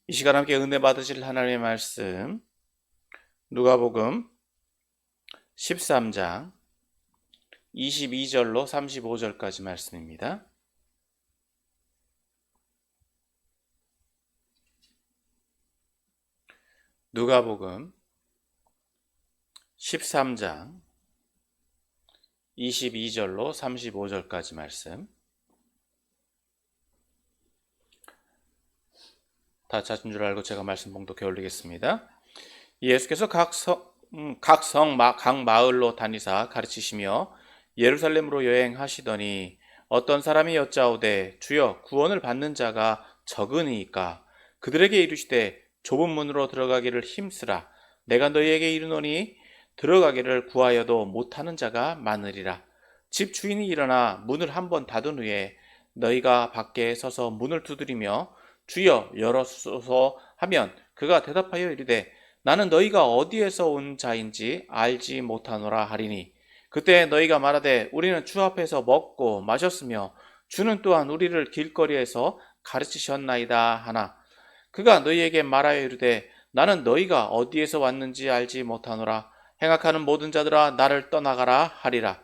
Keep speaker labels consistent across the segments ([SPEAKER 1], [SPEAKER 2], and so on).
[SPEAKER 1] 이 시간 함께 은혜 받으실 하나님의 말씀 누가복음 13장 22절로 35절까지 말씀입니다. 누가복음 13장 22절로 35절까지 말씀. 다 찾은 줄 알고 제가 말씀 봉독해 올리겠습니다. 예수께서 각 마을로 다니사 가르치시며 예루살렘으로 여행하시더니 어떤 사람이 여짜오되 주여 구원을 받는 자가 적으니이까 그들에게 이르시되 좁은 문으로 들어가기를 힘쓰라. 내가 너희에게 이르노니 들어가기를 구하여도 못하는 자가 많으리라. 집 주인이 일어나 문을 한번 닫은 후에 너희가 밖에 서서 문을 두드리며 주여 열어소서 하면 그가 대답하여 이르되 나는 너희가 어디에서 온 자인지 알지 못하노라 하리니 그때 너희가 말하되 우리는 주 앞에서 먹고 마셨으며 주는 또한 우리를 길거리에서 가르치셨나이다 하나 그가 너희에게 말하여 이르되 나는 너희가 어디에서 왔는지 알지 못하노라. 행악하는 모든 자들아 나를 떠나가라 하리라.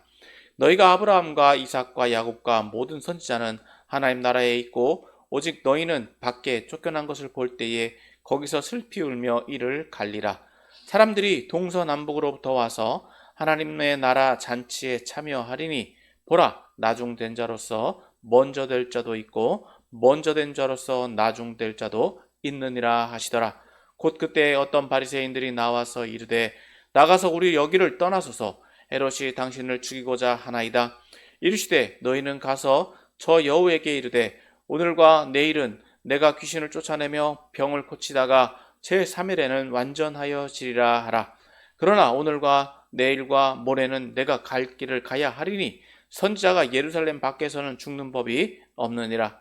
[SPEAKER 1] 너희가 아브라함과 이삭과 야곱과 모든 선지자는 하나님 나라에 있고 오직 너희는 밖에 쫓겨난 것을 볼 때에 거기서 슬피 울며 이를 갈리라. 사람들이 동서남북으로부터 와서 하나님의 나라 잔치에 참여하리니 보라 나중된 자로서 먼저 될 자도 있고 먼저 된 자로서 나중될 자도 있느니라 하시더라. 곧 그때 어떤 바리새인들이 나와서 이르되 나가서 우리 여기를 떠나소서. 헤롯이 당신을 죽이고자 하나이다. 이르시되 너희는 가서 저 여우에게 이르되 오늘과 내일은 내가 귀신을 쫓아내며 병을 고치다가 제3일에는 완전하여 지리라 하라. 그러나 오늘과 내일과 모레는 내가 갈 길을 가야 하리니 선지자가 예루살렘 밖에서는 죽는 법이 없느니라.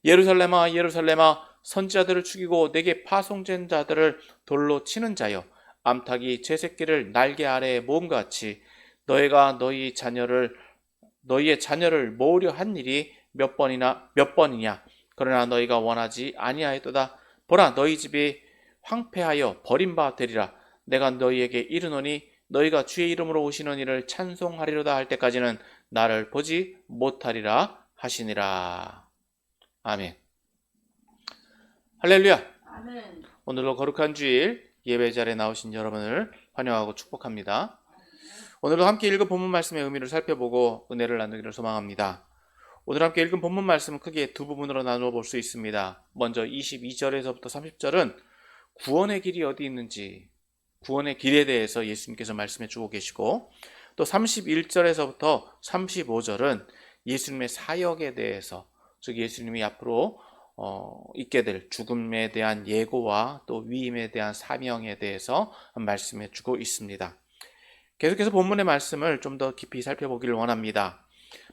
[SPEAKER 1] 예루살렘아 예루살렘아 선지자들을 죽이고 내게 파송된 자들을 돌로 치는 자여 암탉이 제 새끼를 날개 아래에 모음같이 너희가 너희의 자녀를 모으려 한 일이 몇 번이냐 그러나 너희가 원하지 아니하였도다. 보라 너희 집이 황폐하여 버림바 되리라. 내가 너희에게 이르노니 너희가 주의 이름으로 오시는 이를 찬송하리로다 할 때까지는 나를 보지 못하리라 하시니라. 아멘. 할렐루야.
[SPEAKER 2] 아멘.
[SPEAKER 1] 오늘도 거룩한 주일 예배 자리에 나오신 여러분을 환영하고 축복합니다. 오늘도 함께 읽은 본문 말씀의 의미를 살펴보고 은혜를 나누기를 소망합니다. 오늘 함께 읽은 본문 말씀은 크게 두 부분으로 나누어 볼 수 있습니다. 먼저 22절에서부터 30절은 구원의 길이 어디 있는지, 구원의 길에 대해서 예수님께서 말씀해 주고 계시고, 또 31절에서부터 35절은 예수님의 사역에 대해서, 즉 예수님이 앞으로 있게 될 죽음에 대한 예고와 또 위임에 대한 사명에 대해서 말씀해 주고 있습니다. 계속해서 본문의 말씀을 좀 더 깊이 살펴보기를 원합니다.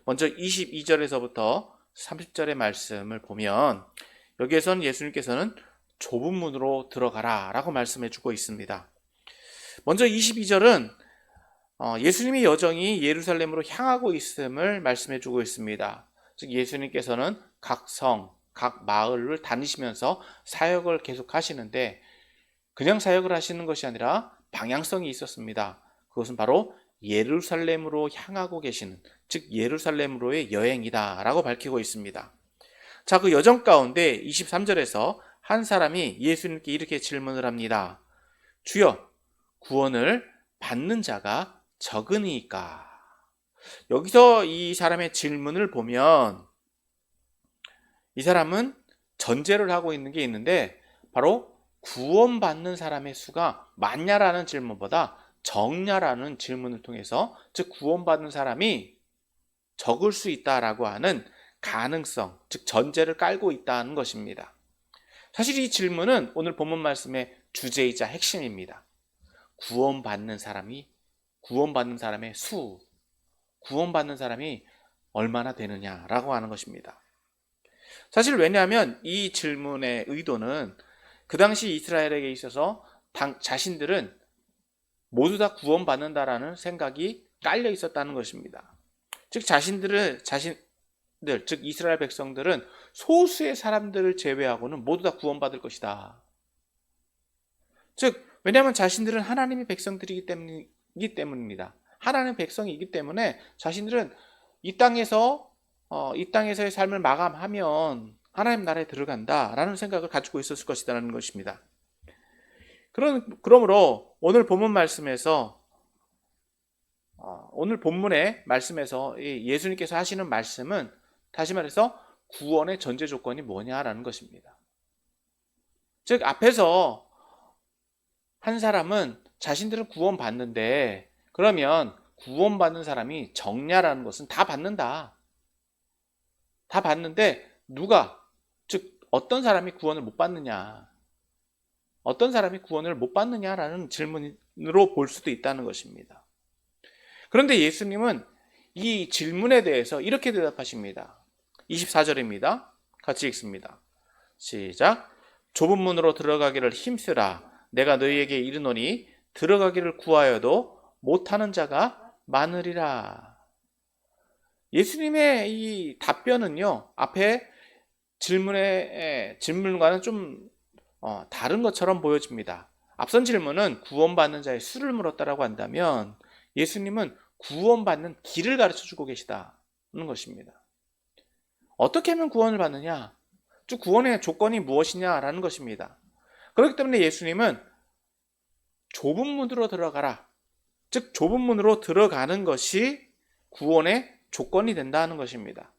[SPEAKER 1] 먼저 22절에서부터 30절의 말씀을 보면 여기에선 예수님께서는 좁은 문으로 들어가라 라고 말씀해 주고 있습니다. 먼저 22절은 예수님의 여정이 예루살렘으로 향하고 있음을 말씀해 주고 있습니다. 즉 예수님께서는 각 성, 각 마을을 다니시면서 사역을 계속 하시는데 그냥 사역을 하시는 것이 아니라 방향성이 있었습니다. 그것은 바로 예루살렘으로 향하고 계시는, 즉 예루살렘으로의 여행이다 라고 밝히고 있습니다. 자, 그 여정 가운데 23절에서 한 사람이 예수님께 이렇게 질문을 합니다. 주여, 구원을 받는 자가 적으니까. 여기서 이 사람의 질문을 보면 이 사람은 전제를 하고 있는 게 있는데 바로 구원받는 사람의 수가 많냐라는 질문보다 적냐라는 질문을 통해서 즉 구원받는 사람이 적을 수 있다라고 하는 가능성, 즉 전제를 깔고 있다는 것입니다. 사실 이 질문은 오늘 본문 말씀의 주제이자 핵심입니다. 구원받는 사람의 수, 구원받는 사람이 얼마나 되느냐라고 하는 것입니다. 사실 왜냐하면 이 질문의 의도는 그 당시 이스라엘에게 있어서 자신들은 모두 다 구원받는다라는 생각이 깔려 있었다는 것입니다. 즉 즉 이스라엘 백성들은 소수의 사람들을 제외하고는 모두 다 구원받을 것이다. 즉, 왜냐하면 자신들은 하나님의 백성들이기 때문입니다. 하나님의 백성이기 때문에 자신들은 이 땅에서의 삶을 마감하면 하나님 나라에 들어간다라는 생각을 가지고 있었을 것이라는 것입니다. 그러므로 오늘 본문의 말씀에서 예수님께서 하시는 말씀은 다시 말해서 구원의 전제 조건이 뭐냐라는 것입니다. 즉, 앞에서 한 사람은 자신들은 구원받는데, 그러면 구원받는 사람이 적냐라는 것은 다 받는다. 다 받는데 즉 어떤 사람이 구원을 못 받느냐, 어떤 사람이 구원을 못 받느냐라는 질문으로 볼 수도 있다는 것입니다. 그런데 예수님은 이 질문에 대해서 이렇게 대답하십니다. 24절입니다. 같이 읽습니다. 시작. 좁은 문으로 들어가기를 힘쓰라. 내가 너희에게 이르노니 들어가기를 구하여도 못하는 자가 많으리라. 예수님의 이 답변은요, 앞에 질문과는 좀 다른 것처럼 보여집니다. 앞선 질문은 구원받는 자의 수를 물었다라고 한다면, 예수님은 구원받는 길을 가르쳐주고 계시다는 것입니다. 어떻게 하면 구원을 받느냐? 즉, 구원의 조건이 무엇이냐라는 것입니다. 그렇기 때문에 예수님은 좁은 문으로 들어가라. 즉, 좁은 문으로 들어가는 것이 구원의 조건이 된다는 것입니다.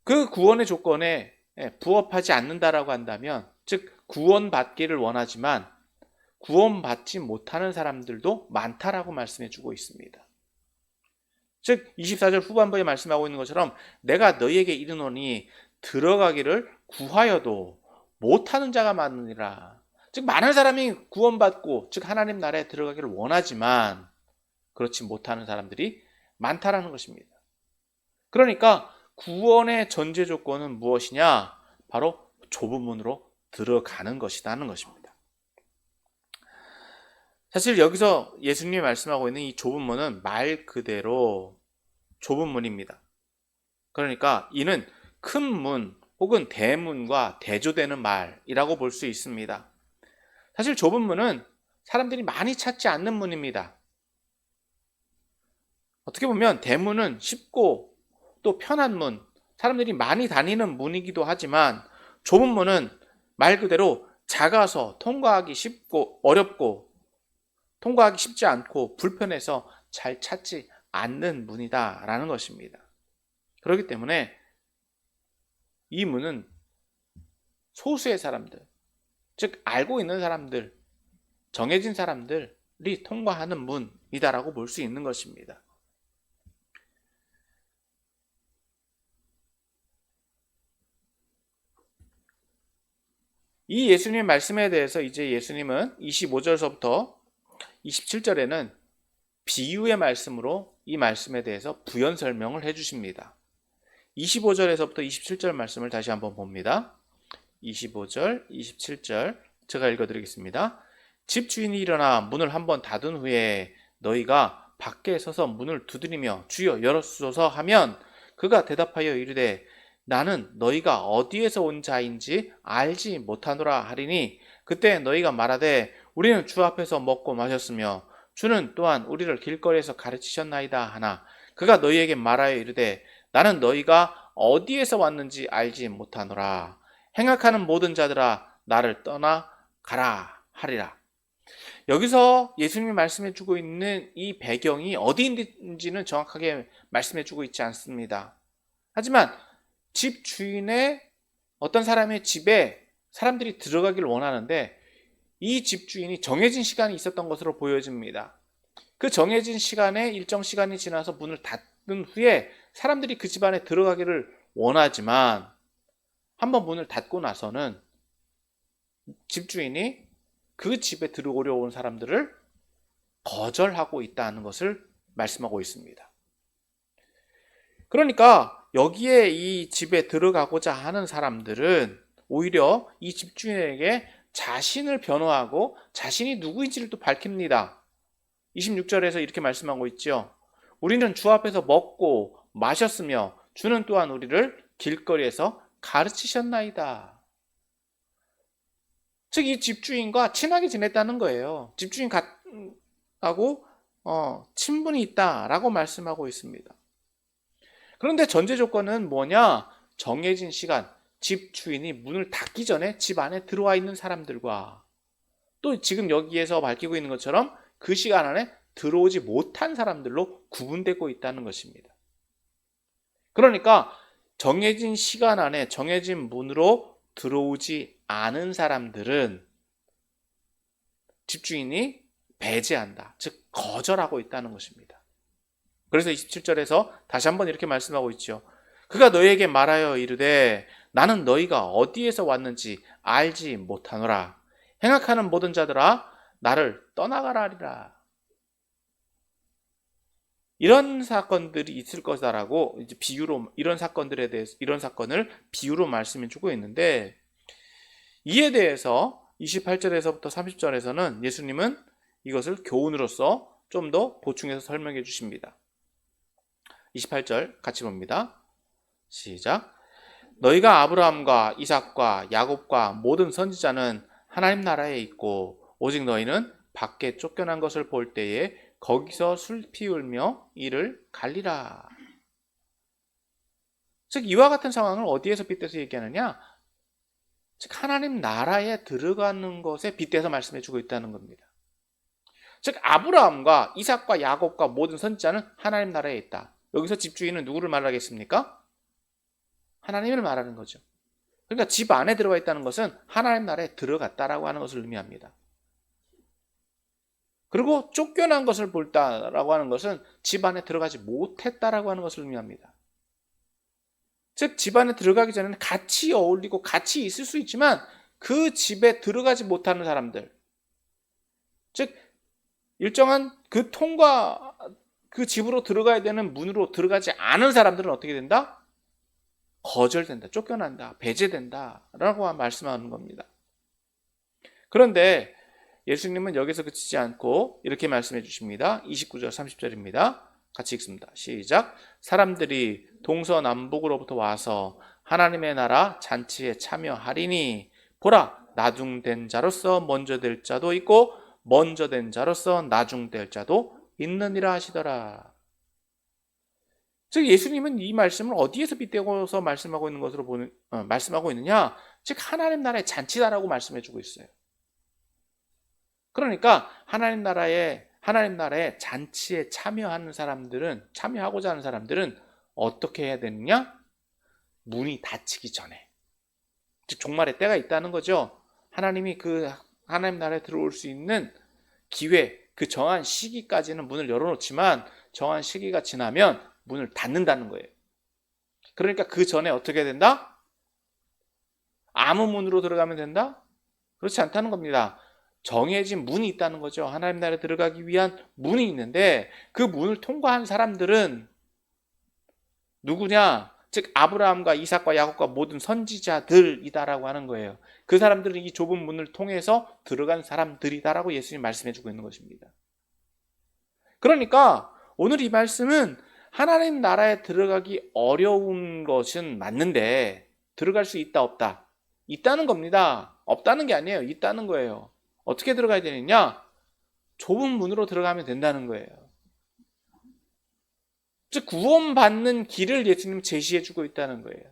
[SPEAKER 1] 그 구원의 조건에 부합하지 않는다라고 한다면, 즉 구원받기를 원하지만 구원받지 못하는 사람들도 많다라고 말씀해 주고 있습니다. 즉 24절 후반부에 말씀하고 있는 것처럼 내가 너희에게 이르노니 들어가기를 구하여도 못하는 자가 많으니라. 즉 많은 사람이 구원받고 즉 하나님 나라에 들어가기를 원하지만 그렇지 못하는 사람들이 많다라는 것입니다. 그러니까 구원의 전제 조건은 무엇이냐? 바로 좁은 문으로 들어가는 것이라는 것입니다. 사실 여기서 예수님이 말씀하고 있는 이 좁은 문은 말 그대로 좁은 문입니다. 그러니까 이는 큰 문 혹은 대문과 대조되는 말이라고 볼 수 있습니다. 사실 좁은 문은 사람들이 많이 찾지 않는 문입니다. 어떻게 보면 대문은 쉽고 또 편한 문, 사람들이 많이 다니는 문이기도 하지만 좁은 문은 말 그대로 작아서 통과하기 어렵고 통과하기 쉽지 않고 불편해서 잘 찾지 않는 문이다라는 것입니다. 그렇기 때문에 이 문은 소수의 사람들, 즉 알고 있는 사람들, 정해진 사람들이 통과하는 문이다라고 볼 수 있는 것입니다. 이 예수님의 말씀에 대해서 이제 예수님은 25절서부터 27절에는 비유의 말씀으로 이 말씀에 대해서 부연 설명을 해주십니다. 25절에서부터 27절 말씀을 다시 한번 봅니다. 25절, 27절 제가 읽어드리겠습니다. 집주인이 일어나 문을 한번 닫은 후에 너희가 밖에 서서 문을 두드리며 주여 열어주소서 하면 그가 대답하여 이르되 나는 너희가 어디에서 온 자인지 알지 못하노라 하리니 그때 너희가 말하되 우리는 주 앞에서 먹고 마셨으며 주는 또한 우리를 길거리에서 가르치셨나이다 하나 그가 너희에게 말하여 이르되 나는 너희가 어디에서 왔는지 알지 못하노라. 행악하는 모든 자들아 나를 떠나 가라 하리라. 여기서 예수님이 말씀해 주고 있는 이 배경이 어디인지는 정확하게 말씀해 주고 있지 않습니다. 하지만 집 주인의 어떤 사람의 집에 사람들이 들어가기를 원하는데 이 집주인이 정해진 시간이 있었던 것으로 보여집니다. 그 정해진 시간에 일정 시간이 지나서 문을 닫은 후에 사람들이 그 집 안에 들어가기를 원하지만 한번 문을 닫고 나서는 집주인이 그 집에 들어오려 온 사람들을 거절하고 있다는 것을 말씀하고 있습니다. 그러니까 여기에 이 집에 들어가고자 하는 사람들은 오히려 이 집주인에게 자신을 변호하고 자신이 누구인지를 또 밝힙니다. 26절에서 이렇게 말씀하고 있죠. 우리는 주 앞에서 먹고 마셨으며 주는 또한 우리를 길거리에서 가르치셨나이다. 즉 이 집주인과 친하게 지냈다는 거예요. 집주인하고 친분이 있다라고 말씀하고 있습니다. 그런데 전제 조건은 뭐냐? 정해진 시간, 집주인이 문을 닫기 전에 집 안에 들어와 있는 사람들과 또 지금 여기에서 밝히고 있는 것처럼 그 시간 안에 들어오지 못한 사람들로 구분되고 있다는 것입니다. 그러니까 정해진 시간 안에 정해진 문으로 들어오지 않은 사람들은 집주인이 배제한다, 즉 거절하고 있다는 것입니다. 그래서 27절에서 다시 한번 이렇게 말씀하고 있죠. 그가 너희에게 말하여 이르되 나는 너희가 어디에서 왔는지 알지 못하노라. 행악하는 모든 자들아 나를 떠나가라 하리라. 이런 사건들이 있을 거다라고 이제 비유로 이런 사건들에 대해서 이런 사건을 비유로 말씀해 주고 있는데, 이에 대해서 28절에서부터 30절에서는 예수님은 이것을 교훈으로서 좀 더 보충해서 설명해 주십니다. 28절 같이 봅니다. 시작. 너희가 아브라함과 이삭과 야곱과 모든 선지자는 하나님 나라에 있고 오직 너희는 밖에 쫓겨난 것을 볼 때에 거기서 술 피울며 이를 갈리라. 즉 이와 같은 상황을 어디에서 빗대서 얘기하느냐? 즉 하나님 나라에 들어가는 것에 빗대서 말씀해 주고 있다는 겁니다. 즉 아브라함과 이삭과 야곱과 모든 선지자는 하나님 나라에 있다. 여기서 집주인은 누구를 말하겠습니까? 하나님을 말하는 거죠. 그러니까 집 안에 들어가 있다는 것은 하나님 나라에 들어갔다라고 하는 것을 의미합니다. 그리고 쫓겨난 것을 볼다라고 하는 것은 집 안에 들어가지 못했다라고 하는 것을 의미합니다. 즉 집 안에 들어가기 전에는 같이 어울리고 같이 있을 수 있지만 그 집에 들어가지 못하는 사람들, 즉 일정한 그 집으로 들어가야 되는 문으로 들어가지 않은 사람들은 어떻게 된다? 거절된다, 쫓겨난다, 배제된다 라고 말씀하는 겁니다. 그런데 예수님은 여기서 그치지 않고 이렇게 말씀해 주십니다. 29절 30절입니다. 같이 읽습니다. 시작. 사람들이 동서남북으로부터 와서 하나님의 나라 잔치에 참여하리니 보라 나중된 자로서 먼저 될 자도 있고 먼저 된 자로서 나중될 자도 있느니라 하시더라. 즉 예수님은 이 말씀을 어디에서 빗대고서 말씀하고 있는 것으로 말씀하고 있느냐? 즉 하나님 나라의 잔치다라고 말씀해 주고 있어요. 그러니까 하나님 나라의 잔치에 참여하고자 하는 사람들은 어떻게 해야 되느냐? 문이 닫히기 전에, 즉 종말의 때가 있다는 거죠. 하나님이 그 하나님 나라에 들어올 수 있는 기회, 그 정한 시기까지는 문을 열어놓지만 정한 시기가 지나면 문을 닫는다는 거예요. 그러니까 그 전에 어떻게 해야 된다? 아무 문으로 들어가면 된다? 그렇지 않다는 겁니다. 정해진 문이 있다는 거죠. 하나님 나라에 들어가기 위한 문이 있는데 그 문을 통과한 사람들은 누구냐? 즉 아브라함과 이삭과 야곱과 모든 선지자들이다라고 하는 거예요. 그 사람들은 이 좁은 문을 통해서 들어간 사람들이다라고 예수님 말씀해 주고 있는 것입니다. 그러니까 오늘 이 말씀은 하나님 나라에 들어가기 어려운 것은 맞는데 들어갈 수 있다 없다? 있다는 겁니다. 없다는 게 아니에요. 있다는 거예요. 어떻게 들어가야 되느냐? 좁은 문으로 들어가면 된다는 거예요. 즉 구원받는 길을 예수님 제시해 주고 있다는 거예요.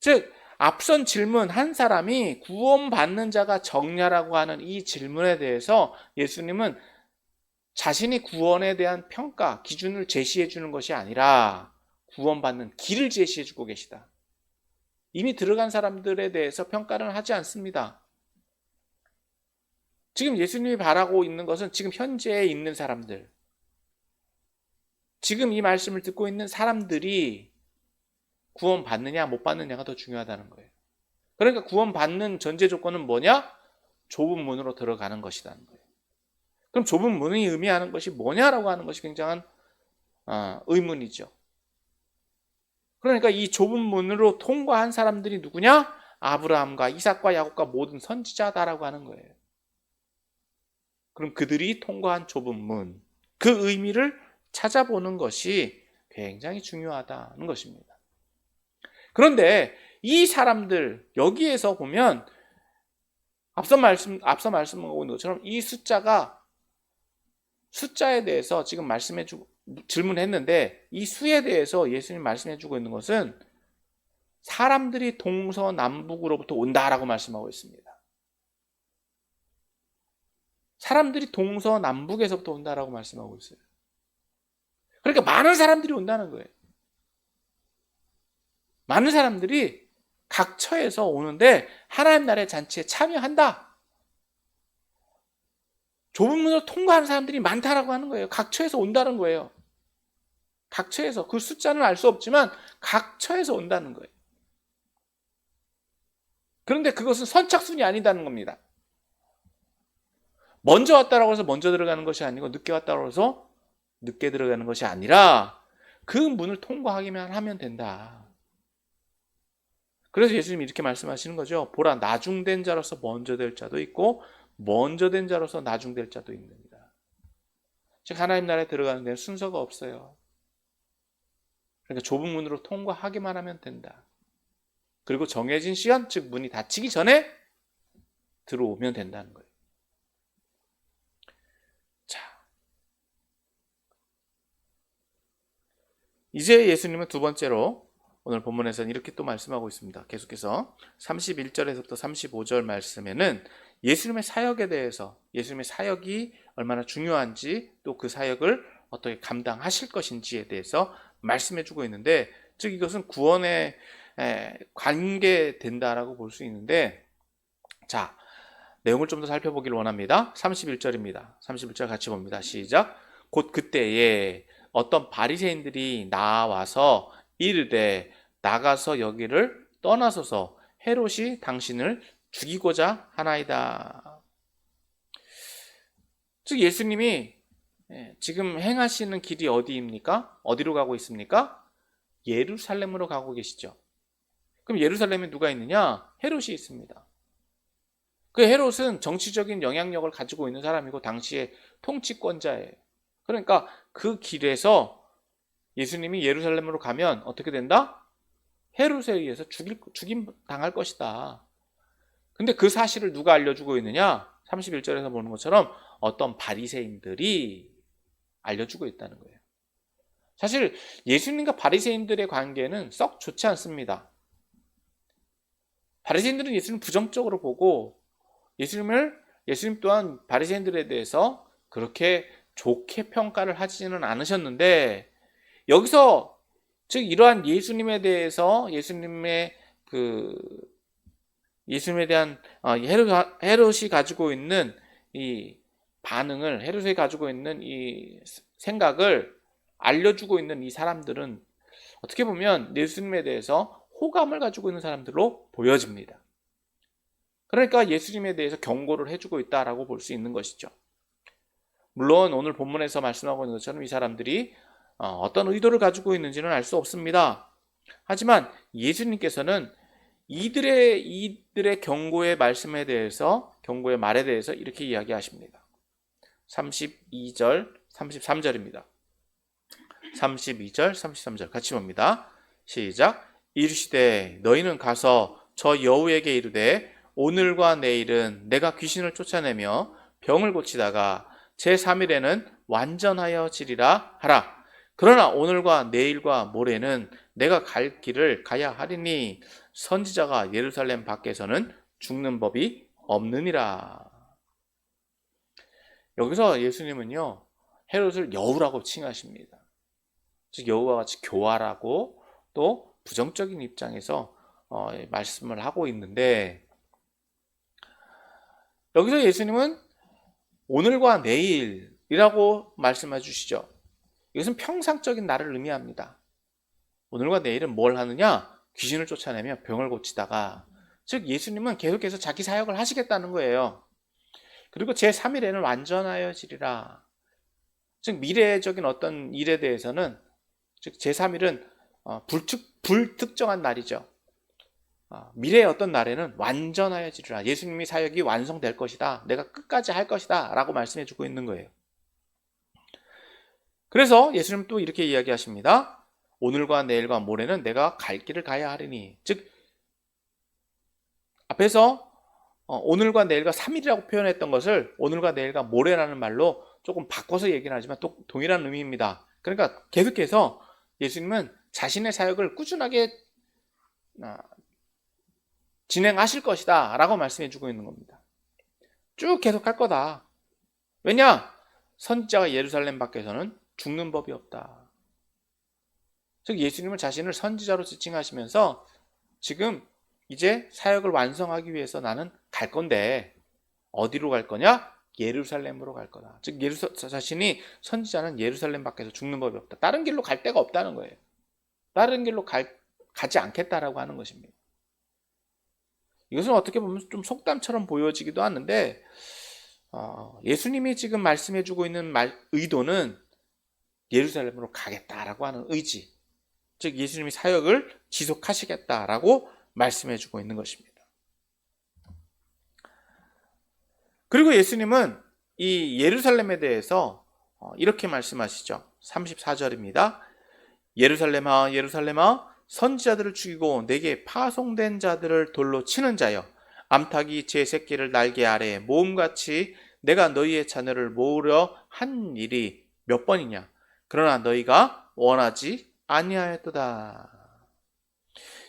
[SPEAKER 1] 즉 앞선 질문, 한 사람이 구원받는 자가 적냐라고 하는 이 질문에 대해서 예수님은 자신이 구원에 대한 평가, 기준을 제시해 주는 것이 아니라 구원받는 길을 제시해 주고 계시다. 이미 들어간 사람들에 대해서 평가를 하지 않습니다. 지금 예수님이 바라고 있는 것은 지금 현재에 있는 사람들, 지금 이 말씀을 듣고 있는 사람들이 구원받느냐 못 받느냐가 더 중요하다는 거예요. 그러니까 구원받는 전제 조건은 뭐냐? 좁은 문으로 들어가는 것이라는 거예요. 그럼 좁은 문이 의미하는 것이 뭐냐라고 하는 것이 굉장한 의문이죠. 그러니까 이 좁은 문으로 통과한 사람들이 누구냐? 아브라함과 이삭과 야곱과 모든 선지자다라고 하는 거예요. 그럼 그들이 통과한 좁은 문, 그 의미를 찾아보는 것이 굉장히 중요하다는 것입니다. 그런데 이 사람들, 여기에서 보면 앞서 말씀하고 있는 것처럼 이 숫자에 대해서 지금 질문했는데 이 수에 대해서 예수님 말씀해주고 있는 것은 사람들이 동서남북으로부터 온다라고 말씀하고 있습니다. 사람들이 동서남북에서부터 온다라고 말씀하고 있어요. 그러니까 많은 사람들이 온다는 거예요. 많은 사람들이 각 처에서 오는데 하나님 나라의 잔치에 참여한다. 좁은 문으로 통과하는 사람들이 많다라고 하는 거예요. 각 처에서 온다는 거예요. 각 처에서. 그 숫자는 알 수 없지만 각 처에서 온다는 거예요. 그런데 그것은 선착순이 아니다는 겁니다. 먼저 왔다라고 해서 먼저 들어가는 것이 아니고 늦게 왔다라고 해서 늦게 들어가는 것이 아니라 그 문을 통과하기만 하면 된다. 그래서 예수님이 이렇게 말씀하시는 거죠. 보라, 나중된 자로서 먼저 될 자도 있고 먼저 된 자로서 나중될 자도 있습니다. 즉 하나님 나라에 들어가는 데는 순서가 없어요. 그러니까 좁은 문으로 통과하기만 하면 된다. 그리고 정해진 시간, 즉 문이 닫히기 전에 들어오면 된다는 거예요. 자, 이제 예수님은 두 번째로 오늘 본문에서는 이렇게 또 말씀하고 있습니다. 계속해서 31절에서부터 35절 말씀에는 예수님의 사역에 대해서, 예수님의 사역이 얼마나 중요한지 또 그 사역을 어떻게 감당하실 것인지에 대해서 말씀해주고 있는데, 즉 이것은 구원에 관계된다라고 볼 수 있는데, 자, 내용을 좀 더 살펴보기를 원합니다. 31절입니다. 31절 같이 봅니다. 시작. 곧 그때에 어떤 바리새인들이 나와서 이르되 나가서 여기를 떠나소서, 헤롯이 당신을 죽이고자 하나이다. 즉 예수님이 지금 행하시는 길이 어디입니까? 어디로 가고 있습니까? 예루살렘으로 가고 계시죠. 그럼 예루살렘에 누가 있느냐? 헤롯이 있습니다. 그 헤롯은 정치적인 영향력을 가지고 있는 사람이고 당시의 통치권자예요. 그러니까 그 길에서 예수님이 예루살렘으로 가면 어떻게 된다? 헤롯에 의해서 죽임 당할 것이다. 근데 그 사실을 누가 알려주고 있느냐? 31절에서 보는 것처럼 어떤 바리새인들이 알려주고 있다는 거예요. 사실 예수님과 바리새인들의 관계는 썩 좋지 않습니다. 바리새인들은 예수님을 부정적으로 보고 예수님 또한 바리새인들에 대해서 그렇게 좋게 평가를 하지는 않으셨는데, 여기서 즉 이러한 예수님에 대해서 예수님에 대한 헤롯이 가지고 있는 이 반응을, 헤롯이 가지고 있는 이 생각을 알려주고 있는 이 사람들은 어떻게 보면 예수님에 대해서 호감을 가지고 있는 사람들로 보여집니다. 그러니까 예수님에 대해서 경고를 해주고 있다라고 볼 수 있는 것이죠. 물론 오늘 본문에서 말씀하고 있는 것처럼 이 사람들이 어떤 의도를 가지고 있는지는 알 수 없습니다. 하지만 예수님께서는 이들의 경고의 말씀에 대해서, 경고의 말에 대해서 이렇게 이야기하십니다. 32절, 33절입니다. 32절, 33절 같이 봅니다. 시작. 이르시되 너희는 가서 저 여우에게 이르되 오늘과 내일은 내가 귀신을 쫓아내며 병을 고치다가 제3일에는 완전하여 지리라 하라. 그러나 오늘과 내일과 모레는 내가 갈 길을 가야 하리니 선지자가 예루살렘 밖에서는 죽는 법이 없느니라. 여기서 예수님은요, 헤롯을 여우라고 칭하십니다. 즉 여우와 같이 교활하고 또 부정적인 입장에서 말씀을 하고 있는데, 여기서 예수님은 오늘과 내일이라고 말씀해 주시죠. 이것은 평상적인 날을 의미합니다. 오늘과 내일은 뭘 하느냐? 귀신을 쫓아내며 병을 고치다가, 즉 예수님은 계속해서 자기 사역을 하시겠다는 거예요. 그리고 제3일에는 완전하여 지리라. 즉 미래적인 어떤 일에 대해서는, 즉 제3일은 불특정한 날이죠. 미래의 어떤 날에는 완전하여 지리라. 예수님이 사역이 완성될 것이다. 내가 끝까지 할 것이다 라고 말씀해 주고 있는 거예요. 그래서 예수님 또 이렇게 이야기하십니다. 오늘과 내일과 모레는 내가 갈 길을 가야 하리니. 즉 앞에서 오늘과 내일과 3일이라고 표현했던 것을 오늘과 내일과 모레라는 말로 조금 바꿔서 얘기는 하지만 또 동일한 의미입니다. 그러니까 계속해서 예수님은 자신의 사역을 꾸준하게 진행하실 것이다 라고 말씀해 주고 있는 겁니다. 쭉 계속할 거다. 왜냐? 선지자가 예루살렘 밖에서는 죽는 법이 없다. 즉 예수님은 자신을 선지자로 지칭하시면서 지금 이제 사역을 완성하기 위해서 나는 갈 건데 어디로 갈 거냐? 예루살렘으로 갈 거다. 즉 자신이 선지자는 예루살렘 밖에서 죽는 법이 없다. 다른 길로 갈 데가 없다는 거예요. 다른 길로 가지 않겠다라고 하는 것입니다. 이것은 어떻게 보면 좀 속담처럼 보여지기도 하는데 예수님이 지금 말씀해주고 있는 의도는 예루살렘으로 가겠다라고 하는 의지, 즉 예수님이 사역을 지속하시겠다라고 말씀해주고 있는 것입니다. 그리고 예수님은 이 예루살렘에 대해서 이렇게 말씀하시죠. 34절입니다. 예루살렘아 예루살렘아 선지자들을 죽이고 내게 파송된 자들을 돌로 치는 자여, 암탉이 제 새끼를 날개 아래에 모음같이 내가 너희의 자녀를 모으려 한 일이 몇 번이냐? 그러나 너희가 원하지 아니하였도다.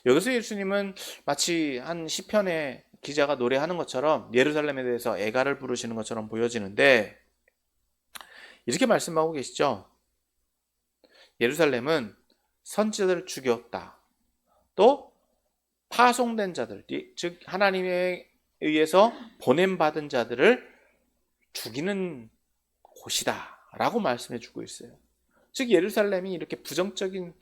[SPEAKER 1] 여기서 예수님은 마치 한 시편의 기자가 노래하는 것처럼 예루살렘에 대해서 애가를 부르시는 것처럼 보여지는데 이렇게 말씀하고 계시죠. 예루살렘은 선지자들을 죽였다. 또 파송된 자들, 즉 하나님에 의해서 보냄받은 자들을 죽이는 곳이다 라고 말씀해 주고 있어요. 즉 예루살렘이 이렇게 부정적인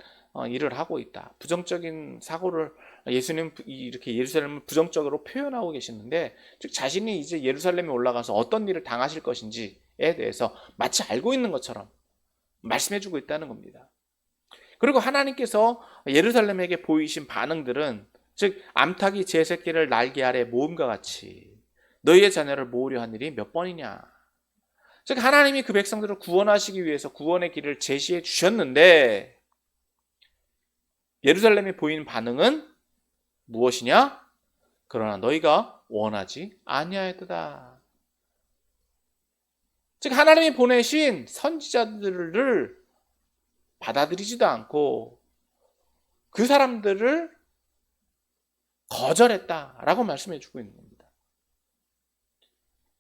[SPEAKER 1] 일을 하고 있다. 부정적인 사고를 예수님은 이렇게 예루살렘을 부정적으로 표현하고 계시는데, 즉 자신이 이제 예루살렘에 올라가서 어떤 일을 당하실 것인지에 대해서 마치 알고 있는 것처럼 말씀해 주고 있다는 겁니다. 그리고 하나님께서 예루살렘에게 보이신 반응들은 즉 암탉이 제 새끼를 날개 아래 모음과 같이 너희의 자녀를 모으려 한 일이 몇 번이냐. 즉 하나님이 그 백성들을 구원하시기 위해서 구원의 길을 제시해 주셨는데 예루살렘에 보이는 반응은 무엇이냐? 그러나 너희가 원하지 아니하였도다. 즉 하나님이 보내신 선지자들을 받아들이지도 않고 그 사람들을 거절했다라고 말씀해 주고 있는 겁니다.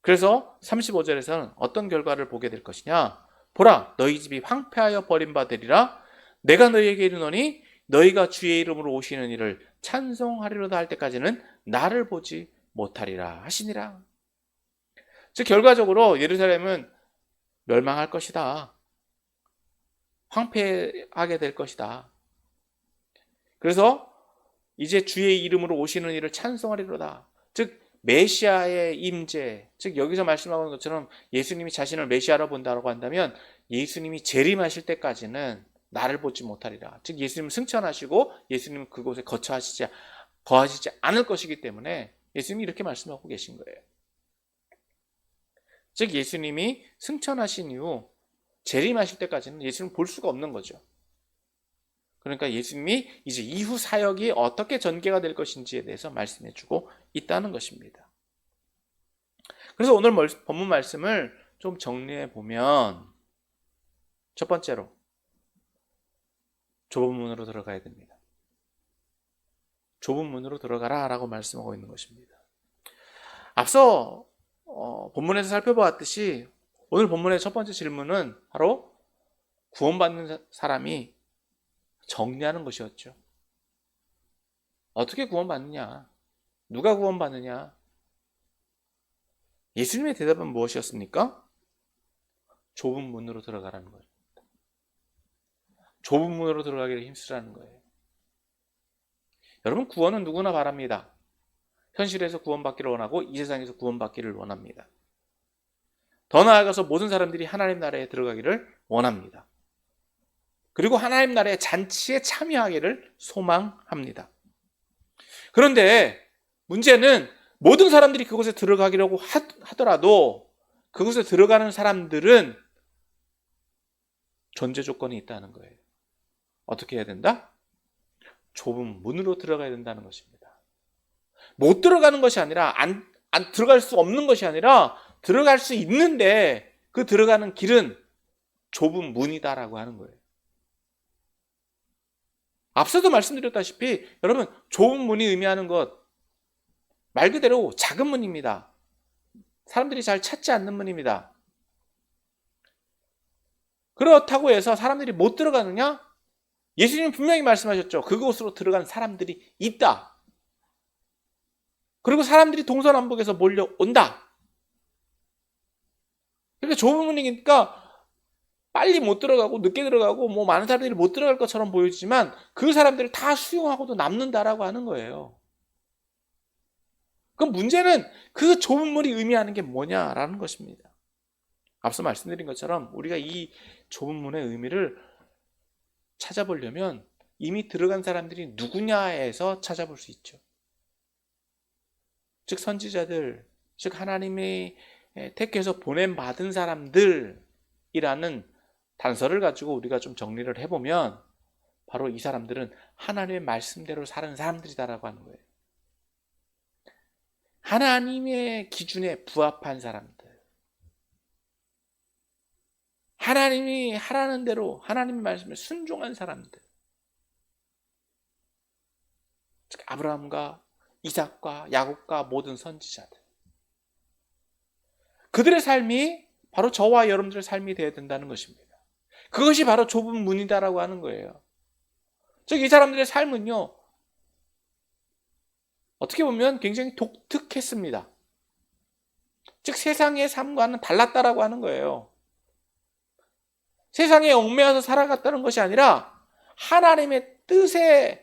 [SPEAKER 1] 그래서 35절에서는 어떤 결과를 보게 될 것이냐? 보라, 너희 집이 황폐하여 버림받으리라. 내가 너희에게 이르노니 너희가 주의 이름으로 오시는 이를 찬송하리로다 할 때까지는 나를 보지 못하리라 하시니라. 즉 결과적으로 예루살렘은 멸망할 것이다. 황폐하게 될 것이다. 그래서 이제 주의 이름으로 오시는 이를 찬송하리로다. 즉 메시아의 임재, 즉 여기서 말씀하는 것처럼 예수님이 자신을 메시아로 본다고 한다면 예수님이 재림하실 때까지는 나를 보지 못하리라. 즉 예수님은 승천하시고 예수님은 그곳에 거하시지 않을 것이기 때문에 예수님이 이렇게 말씀하고 계신 거예요. 즉 예수님이 승천하신 이후 재림하실 때까지는 예수님을 볼 수가 없는 거죠. 그러니까 예수님이 이제 이후 사역이 어떻게 전개가 될 것인지에 대해서 말씀해 주고 있다는 것입니다. 그래서 오늘 본문 말씀을 좀 정리해 보면 첫 번째로 좁은 문으로 들어가야 됩니다. 좁은 문으로 들어가라 라고 말씀하고 있는 것입니다. 앞서 본문에서 살펴보았듯이 오늘 본문의 첫 번째 질문은 바로 구원받는 사람이 정리하는 것이었죠. 어떻게 구원받느냐? 누가 구원받느냐? 예수님의 대답은 무엇이었습니까? 좁은 문으로 들어가라는 거예요. 좁은 문으로 들어가기를 힘쓰라는 거예요. 여러분 구원은 누구나 바랍니다. 현실에서 구원받기를 원하고 이 세상에서 구원받기를 원합니다. 더 나아가서 모든 사람들이 하나님 나라에 들어가기를 원합니다. 그리고 하나님 나라의 잔치에 참여하기를 소망합니다. 그런데 문제는 모든 사람들이 그곳에 들어가기라고 하더라도 그곳에 들어가는 사람들은 존재 조건이 있다는 거예요. 어떻게 해야 된다? 좁은 문으로 들어가야 된다는 것입니다. 못 들어가는 것이 아니라 안 들어갈 수 없는 것이 아니라 들어갈 수 있는데 그 들어가는 길은 좁은 문이다라고 하는 거예요. 앞서도 말씀드렸다시피 여러분, 좁은 문이 의미하는 것 말 그대로 작은 문입니다. 사람들이 잘 찾지 않는 문입니다. 그렇다고 해서 사람들이 못 들어가느냐? 예수님은 분명히 말씀하셨죠. 그곳으로 들어간 사람들이 있다. 그리고 사람들이 동서남북에서 몰려온다. 그러니까 좁은 문이니까 빨리 못 들어가고 늦게 들어가고 뭐 많은 사람들이 못 들어갈 것처럼 보이지만 그 사람들을 다 수용하고도 남는다라고 하는 거예요. 그럼 문제는 그 좁은 문이 의미하는 게 뭐냐라는 것입니다. 앞서 말씀드린 것처럼 우리가 이 좁은 문의 의미를 찾아보려면 이미 들어간 사람들이 누구냐에서 찾아볼 수 있죠. 즉 선지자들, 즉 하나님의 택해서 보냄받은 사람들이라는 단서를 가지고 우리가 좀 정리를 해보면 바로 이 사람들은 하나님의 말씀대로 사는 사람들이다라고 하는 거예요. 하나님의 기준에 부합한 사람들, 하나님이 하라는 대로 하나님의 말씀에 순종한 사람들, 즉 아브라함과 이삭과 야곱과 모든 선지자들, 그들의 삶이 바로 저와 여러분들의 삶이 되어야 된다는 것입니다. 그것이 바로 좁은 문이다라고 하는 거예요. 즉 이 사람들의 삶은요, 어떻게 보면 굉장히 독특했습니다. 즉 세상의 삶과는 달랐다라고 하는 거예요. 세상에 얽매여서 살아갔다는 것이 아니라 하나님의 뜻을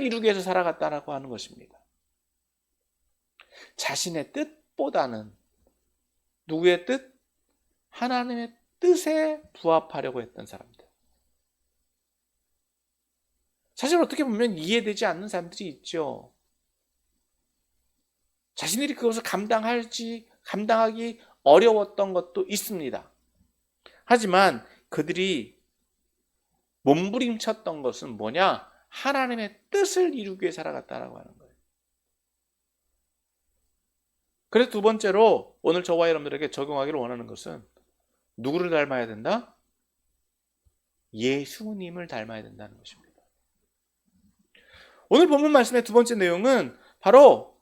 [SPEAKER 1] 이루기 위해서 살아갔다라고 하는 것입니다. 자신의 뜻보다는 누구의 뜻? 하나님의 뜻에 부합하려고 했던 사람들. 사실 어떻게 보면 이해되지 않는 사람들이 있죠. 자신들이 그것을 감당하기 어려웠던 것도 있습니다. 하지만 그들이 몸부림쳤던 것은 뭐냐? 하나님의 뜻을 이루기 위해 살아갔다라고 하는 거예요. 그래서 두 번째로 오늘 저와 여러분들에게 적용하기를 원하는 것은 누구를 닮아야 된다? 예수님을 닮아야 된다는 것입니다. 오늘 본문 말씀의 두 번째 내용은 바로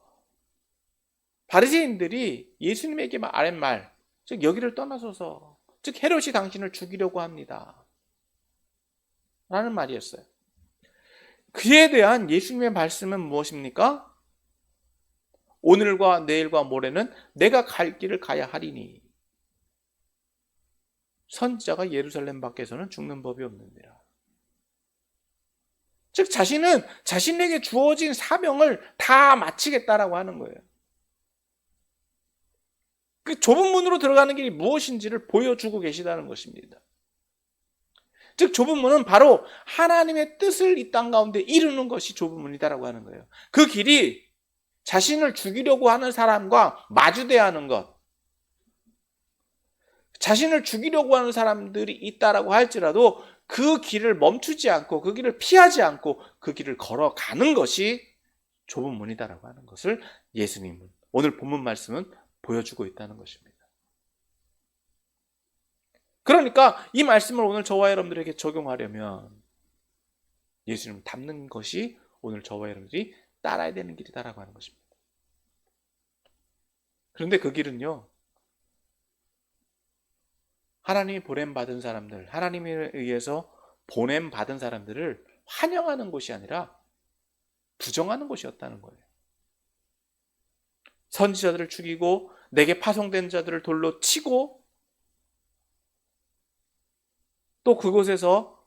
[SPEAKER 1] 바리새인들이 예수님에게 말한 말, 즉 여기를 떠나소서, 즉 헤롯이 당신을 죽이려고 합니다 라는 말이었어요. 그에 대한 예수님의 말씀은 무엇입니까? 오늘과 내일과 모레는 내가 갈 길을 가야 하리니 선지자가 예루살렘 밖에서는 죽는 법이 없느니라. 즉 자신은 자신에게 주어진 사명을 다 마치겠다라고 하는 거예요. 그 좁은 문으로 들어가는 길이 무엇인지를 보여주고 계시다는 것입니다. 즉 좁은 문은 바로 하나님의 뜻을 이 땅 가운데 이루는 것이 좁은 문이다라고 하는 거예요. 그 길이 자신을 죽이려고 하는 사람과 마주대야 하는 것, 자신을 죽이려고 하는 사람들이 있다라고 할지라도 그 길을 멈추지 않고 그 길을 피하지 않고 그 길을 걸어가는 것이 좁은 문이다라고 하는 것을 예수님은 오늘 본문 말씀은 보여주고 있다는 것입니다. 그러니까 이 말씀을 오늘 저와 여러분들에게 적용하려면 예수님을 닮는 것이 오늘 저와 여러분들이 따라야 되는 길이다라고 하는 것입니다. 그런데 그 길은요, 하나님이 보냄받은 사람들, 하나님에 의해서 보냄받은 사람들을 환영하는 것이 아니라 부정하는 것이었다는 거예요. 선지자들을 죽이고 내게 파송된 자들을 돌로 치고 또 그곳에서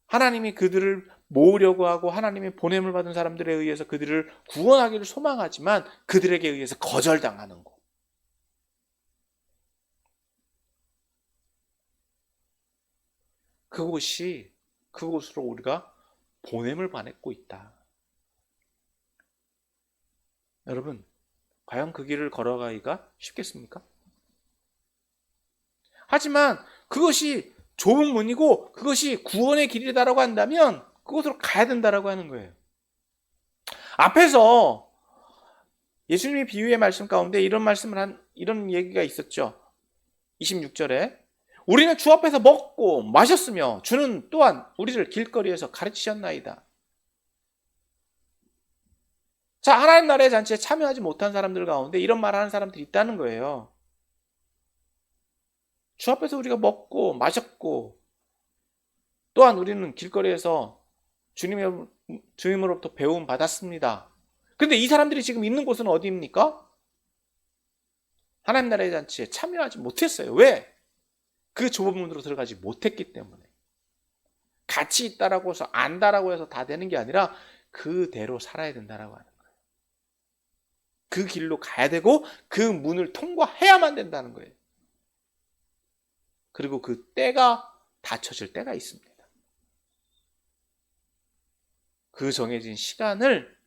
[SPEAKER 1] 하나님이 그들을 모으려고 하고 하나님의 보냄을 받은 사람들에 의해서 그들을 구원하기를 소망하지만 그들에게 의해서 거절당하는 곳. 그곳으로 우리가 보냄을 받고 있다. 여러분, 과연 그 길을 걸어가기가 쉽겠습니까? 하지만 그것이 좁은 문이고 그것이 구원의 길이다라고 한다면 그곳으로 가야 된다라고 하는 거예요. 앞에서 예수님의 비유의 말씀 가운데 이런 얘기가 있었죠. 26절에 우리는 주 앞에서 먹고 마셨으며 주는 또한 우리를 길거리에서 가르치셨나이다. 자, 하나님 나라의 잔치에 참여하지 못한 사람들 가운데 이런 말을 하는 사람들이 있다는 거예요. 주 앞에서 우리가 먹고 마셨고 또한 우리는 길거리에서 주님으로부터 배움 받았습니다. 그런데 이 사람들이 지금 있는 곳은 어디입니까? 하나님 나라의 잔치에 참여하지 못했어요. 왜? 그 좁은 문으로 들어가지 못했기 때문에. 같이 있다라고 해서 안다라고 해서 다 되는 게 아니라 그대로 살아야 된다라고 하는 거예요. 그 길로 가야 되고 그 문을 통과해야만 된다는 거예요. 그리고 그 때가 닫혀질 때가 있습니다. 그 정해진 시간을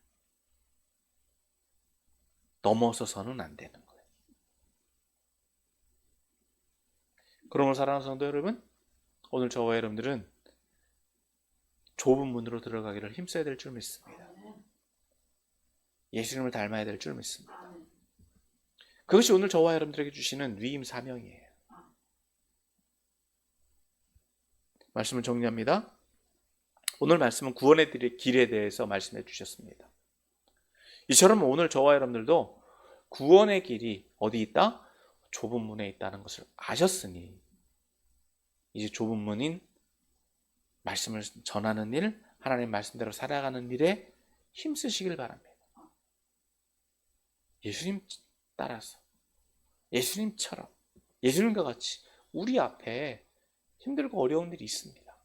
[SPEAKER 1] 넘어서서는 안 되는 거예요. 그러므로 사랑하는 성도 여러분, 오늘 저와 여러분들은 좁은 문으로 들어가기를 힘써야 될 줄 믿습니다. 예수님을 닮아야 될 줄 믿습니다. 그것이 오늘 저와 여러분들에게 주시는 위임 사명이에요. 말씀을 정리합니다. 오늘 말씀은 구원의 길에 대해서 말씀해 주셨습니다. 이처럼 오늘 저와 여러분들도 구원의 길이 어디 있다? 좁은 문에 있다는 것을 아셨으니 이제 좁은 문인 말씀을 전하는 일, 하나님 말씀대로 살아가는 일에 힘쓰시길 바랍니다. 예수님 따라서, 예수님처럼, 예수님과 같이 우리 앞에 힘들고 어려운 일이 있습니다.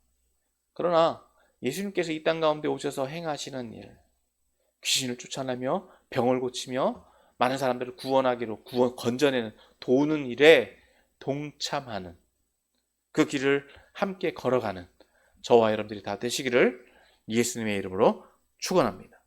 [SPEAKER 1] 그러나 예수님께서 이 땅 가운데 오셔서 행하시는 일, 귀신을 쫓아내며 병을 고치며 많은 사람들을 구원하기로 건져내는 도우는 일에 동참하는 그 길을 함께 걸어가는 저와 여러분들이 다 되시기를 예수님의 이름으로 축원합니다.